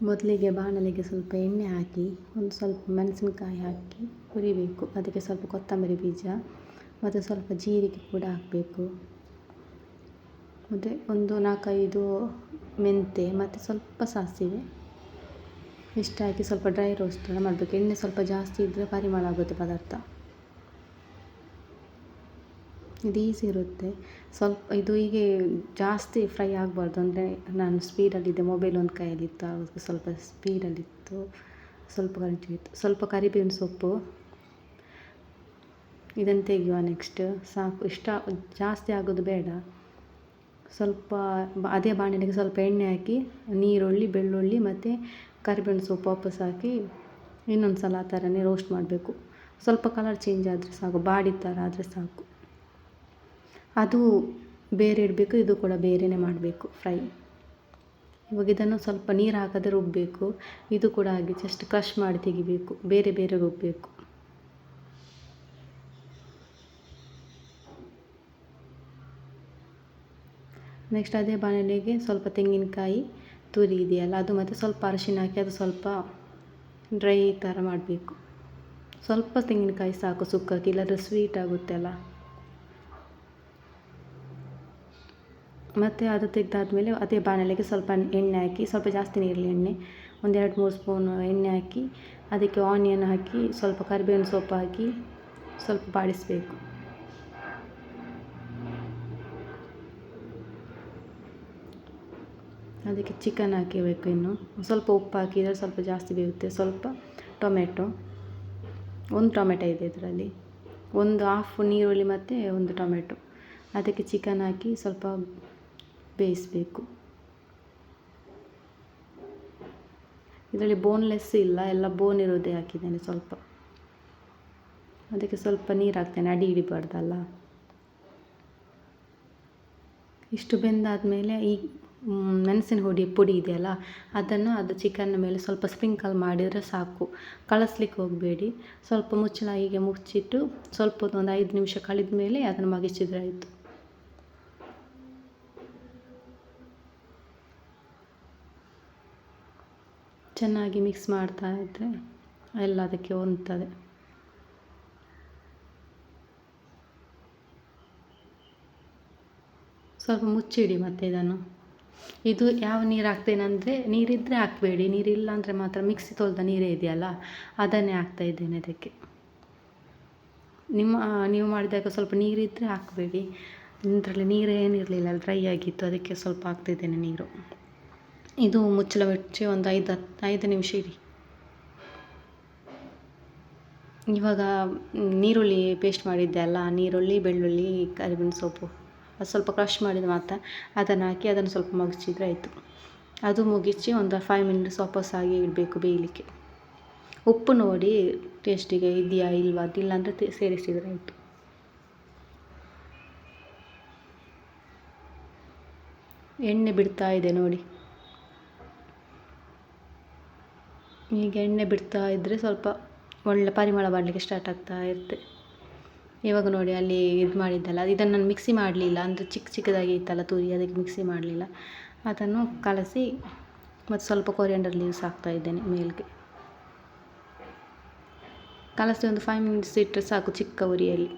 ಮೊದಲಿಗೆ ಬಾಣಲೆಗೆ ಸ್ವಲ್ಪ ಎಣ್ಣೆ ಹಾಕಿ ಒಂದು ಸ್ವಲ್ಪ ಮೆಣಸಿನಕಾಯಿ ಹಾಕಿ ಹುರಿಬೇಕು. ಅದಕ್ಕೆ ಸ್ವಲ್ಪ ಕೊತ್ತಂಬರಿ ಬೀಜ ಮತ್ತು ಸ್ವಲ್ಪ ಜೀರಿಗೆ ಕೂಡ ಹಾಕಬೇಕು. ಮತ್ತು ಒಂದು 4-5 ಮೆಂತೆ ಮತ್ತು ಸ್ವಲ್ಪ ಸಾಸಿವೆ ಇಷ್ಟು ಹಾಕಿ ಸ್ವಲ್ಪ ಡ್ರೈ ರೋಸ್ಟ್ ಮಾಡಬೇಕು. ಎಣ್ಣೆ ಸ್ವಲ್ಪ ಜಾಸ್ತಿ ಇದ್ದರೆ ಪರಿಮಳ ಆಗುತ್ತೆ ಪದಾರ್ಥ. ಇದು ಈಸಿ ಇರುತ್ತೆ. ಸ್ವಲ್ಪ ಇದು ಹೀಗೆ ಜಾಸ್ತಿ ಫ್ರೈ ಆಗಬಾರ್ದು, ಅಂದರೆ ನಾನು ಸ್ಪೀಡಲ್ಲಿದ್ದೆ, ಮೊಬೈಲ್ ಒಂದು ಕೈಯಲ್ಲಿತ್ತು, ಆವಾಗ ಸ್ವಲ್ಪ ಸ್ಪೀಡಲ್ಲಿತ್ತು, ಸ್ವಲ್ಪ ಕರೆಕ್ಟಿತ್ತು. ಸ್ವಲ್ಪ ಕರಿಬೇವಿನ ಸೊಪ್ಪು ಇದನ್ನು ತೆಗೆಯುವ. ನೆಕ್ಸ್ಟ್ ಸಾಕು, ಜಾಸ್ತಿ ಆಗೋದು ಬೇಡ. ಸ್ವಲ್ಪ ಅದೇ ಬಾಣಲೆಗೆ ಸ್ವಲ್ಪ ಎಣ್ಣೆ ಹಾಕಿ ನೀರುಳ್ಳಿ, ಬೆಳ್ಳುಳ್ಳಿ ಮತ್ತು ಕರಿಬೇವಿನ ಸೊಪ್ಪು ವಾಪಸ್ ಹಾಕಿ ಇನ್ನೊಂದು ಸಲ ಆ ಥರನೇ ರೋಸ್ಟ್ ಮಾಡಬೇಕು. ಸ್ವಲ್ಪ ಕಲರ್ ಚೇಂಜ್ ಆದರೆ ಸಾಕು, ಬಾಡಿದ ಥರ ಆದರೆ ಸಾಕು. ಅದು ಬೇರೆ ಇಡಬೇಕು, ಇದು ಕೂಡ ಬೇರೆಯೇ ಮಾಡಬೇಕು ಫ್ರೈ. ಇವಾಗ ಇದನ್ನು ಸ್ವಲ್ಪ ನೀರು ಹಾಕದೆ ರುಬ್ಬಬೇಕು. ಇದು ಕೂಡ ಹಾಗೆ ಜಸ್ಟ್ ಕ್ರಷ್ ಮಾಡಿ ತೆಗಿಬೇಕು, ಬೇರೆ ಬೇರೆ ರುಬ್ಬಬೇಕು. ನೆಕ್ಸ್ಟ್ ಅದೇ ಬಾಣಲೆಗೆ ಸ್ವಲ್ಪ ತೆಂಗಿನಕಾಯಿ ತುರಿ ಇದೆಯಲ್ಲ ಅದು, ಮತ್ತು ಸ್ವಲ್ಪ ಅರಿಶಿನ ಹಾಕಿ ಅದು ಸ್ವಲ್ಪ ಡ್ರೈ ಥರ ಮಾಡಬೇಕು. ಸ್ವಲ್ಪ ತೆಂಗಿನಕಾಯಿ ಸಾಕು ಸುಕ್ಕಕ್ಕೆ, ಇಲ್ಲಾಂದರೆ ಸ್ವೀಟ್ ಆಗುತ್ತೆ ಅಲ್ಲ. ಮತ್ತು ಅದು ತೆಗೆದಾದ್ಮೇಲೆ ಅದೇ ಬಾಣಲೆಗೆ ಸ್ವಲ್ಪ ಎಣ್ಣೆ ಹಾಕಿ, ಸ್ವಲ್ಪ ಜಾಸ್ತಿ ನೀರಲಿ ಎಣ್ಣೆ, ಒಂದು 2-3 ಸ್ಪೂನ್ ಎಣ್ಣೆ ಹಾಕಿ ಅದಕ್ಕೆ ಆನಿಯನ್ ಹಾಕಿ ಸ್ವಲ್ಪ ಕರಿಬೇವಿನ ಸೊಪ್ಪು ಹಾಕಿ ಸ್ವಲ್ಪ ಬಾಡಿಸಬೇಕು. ಅದಕ್ಕೆ ಚಿಕನ್ ಹಾಕಬೇಕು. ಇನ್ನು ಸ್ವಲ್ಪ ಉಪ್ಪು ಹಾಕಿದರೆ ಸ್ವಲ್ಪ ಜಾಸ್ತಿ ಬೇಯುತ್ತೆ. ಸ್ವಲ್ಪ ಟೊಮೆಟೊ, 1 ಟೊಮೆಟೊ ಇದೆ ಇದರಲ್ಲಿ, ಒಂದು ಹಾಫ್ ನೀರುಳ್ಳಿ ಮತ್ತು 1 ಟೊಮೆಟೊ. ಅದಕ್ಕೆ ಚಿಕನ್ ಹಾಕಿ ಸ್ವಲ್ಪ ಬೇಯಿಸಬೇಕು. ಇದರಲ್ಲಿ ಬೋನ್ಲೆಸ್ ಇಲ್ಲ, ಎಲ್ಲ ಬೋನ್ ಇರೋದೇ ಹಾಕಿದ್ದೇನೆ ಸ್ವಲ್ಪ. ಅದಕ್ಕೆ ಸ್ವಲ್ಪ ನೀರು ಹಾಕ್ತೇನೆ, ಅಡಿ ಹಿಡಿಬಾರ್ದಲ್ಲ. ಇಷ್ಟು ಬೆಂದಾದಮೇಲೆ ಈ ಮೆಣಸಿನ ಪುಡಿ ಇದೆಯಲ್ಲ ಅದನ್ನು ಅದು ಚಿಕನ್ನ ಮೇಲೆ ಸ್ವಲ್ಪ ಸ್ಪ್ರಿಂಕಲ್ ಮಾಡಿದರೆ ಸಾಕು. ಕಳಿಸ್ಲಿಕ್ಕೆ ಹೋಗಬೇಡಿ. ಸ್ವಲ್ಪ ಮುಚ್ಚಳ ಹೀಗೆ ಮುಚ್ಚಿಟ್ಟು ಸ್ವಲ್ಪ ಒಂದು 5 ನಿಮಿಷ ಕಳೆದ ಮೇಲೆ ಅದನ್ನು ಮಗಿಸಿದರೆ ಆಯಿತು. ಚೆನ್ನಾಗಿ ಮಿಕ್ಸ್ ಮಾಡ್ತಾ ಇದ್ದರೆ ಎಲ್ಲ ಅದಕ್ಕೆ ಹೊಂದ್ತದೆ. ಸ್ವಲ್ಪ ಮುಚ್ಚಿಡಿ ಮತ್ತು ಇದನ್ನು. ಇದು ಯಾವ ನೀರು ಹಾಕ್ತೇನೆ ಅಂದರೆ, ನೀರಿದ್ದರೆ ಹಾಕಬೇಡಿ, ನೀರಿಲ್ಲ ಅಂದರೆ ಮಾತ್ರ ಮಿಕ್ಸಿ ತೊಳೆದ ನೀರೇ ಇದೆಯಲ್ಲ ಅದನ್ನೇ ಹಾಕ್ತಾಯಿದ್ದೇನೆ ಅದಕ್ಕೆ. ನೀವು ಮಾಡಿದಾಗ ಸ್ವಲ್ಪ ನೀರಿದ್ದರೆ ಹಾಕಬೇಡಿ. ಇದರಲ್ಲಿ ನೀರೇನಿರಲಿಲ್ಲ, ಡ್ರೈ ಆಗಿತ್ತು, ಅದಕ್ಕೆ ಸ್ವಲ್ಪ ಹಾಕ್ತಿದ್ದೇನೆ ನೀರು. ಇದು ಮುಚ್ಚಳ ಮುಚ್ಚಿ ಒಂದು 5 ನಿಮಿಷ ಇಡಿ. ಇವಾಗ ನೀರುಳ್ಳಿ ಪೇಸ್ಟ್ ಮಾಡಿದ್ದೆ ಅಲ್ಲ, ನೀರುಳ್ಳಿ, ಬೆಳ್ಳುಳ್ಳಿ, ಕರಿಬೇವಿನ ಸೊಪ್ಪು ಅದು ಸ್ವಲ್ಪ ಕ್ರಷ್ ಮಾಡಿದ ಮಾತ್ರ ಅದನ್ನು ಹಾಕಿ ಅದನ್ನು ಸ್ವಲ್ಪ ಮಗಚಿದ್ರೆ ಆಯಿತು. ಅದು ಮುಗಿಸಿ ಒಂದು 5 ಮಿನಿಟ್ಸ್ ವಾಪಸ್ ಆಗಿ ಇಡಬೇಕು ಬೇಯಲಿಕ್ಕೆ. ಉಪ್ಪು ನೋಡಿ ಟೇಸ್ಟಿಗೆ ಇದೆಯಾ ಇಲ್ವಾ, ಅದಿಲ್ಲ ಅಂದರೆ ಸೇರಿಸಿದರೆ ಆಯಿತು. ಎಣ್ಣೆ ಬಿಡ್ತಾ ಇದೆ ನೋಡಿ. ಈಗ ಎಣ್ಣೆ ಬಿಡ್ತಾ ಇದ್ದರೆ ಸ್ವಲ್ಪ ಒಳ್ಳೆ ಪರಿಮಳ ಬರಲಿಕ್ಕೆ ಸ್ಟಾರ್ಟ್ ಆಗ್ತಾ ಇರುತ್ತೆ. ಇವಾಗ ನೋಡಿ ಅಲ್ಲಿ ಇದು ಮಾಡಿದ್ದಲ್ಲ, ಇದನ್ನು ನಾನು ಮಿಕ್ಸಿ ಮಾಡಲಿಲ್ಲ, ಅಂದರೆ ಚಿಕ್ಕದಾಗಿ ಇತ್ತಲ್ಲ ತುರಿ, ಅದಕ್ಕೆ ಮಿಕ್ಸಿ ಮಾಡಲಿಲ್ಲ. ಅದನ್ನು ಕಲಸಿ ಮತ್ತು ಸ್ವಲ್ಪ ಕೊರಿಯಂಡರ್ ಲೀವ್ಸ್ ಹಾಕ್ತಾ ಇದ್ದೇನೆ ಮೇಲ್ಗೆ. ಕಲಸಿ ಒಂದು 5 ಮಿನಿಟ್ಸ್ ಇಟ್ಟರೆ ಸಾಕು ಚಿಕ್ಕ ಉರಿಯಲ್ಲಿ.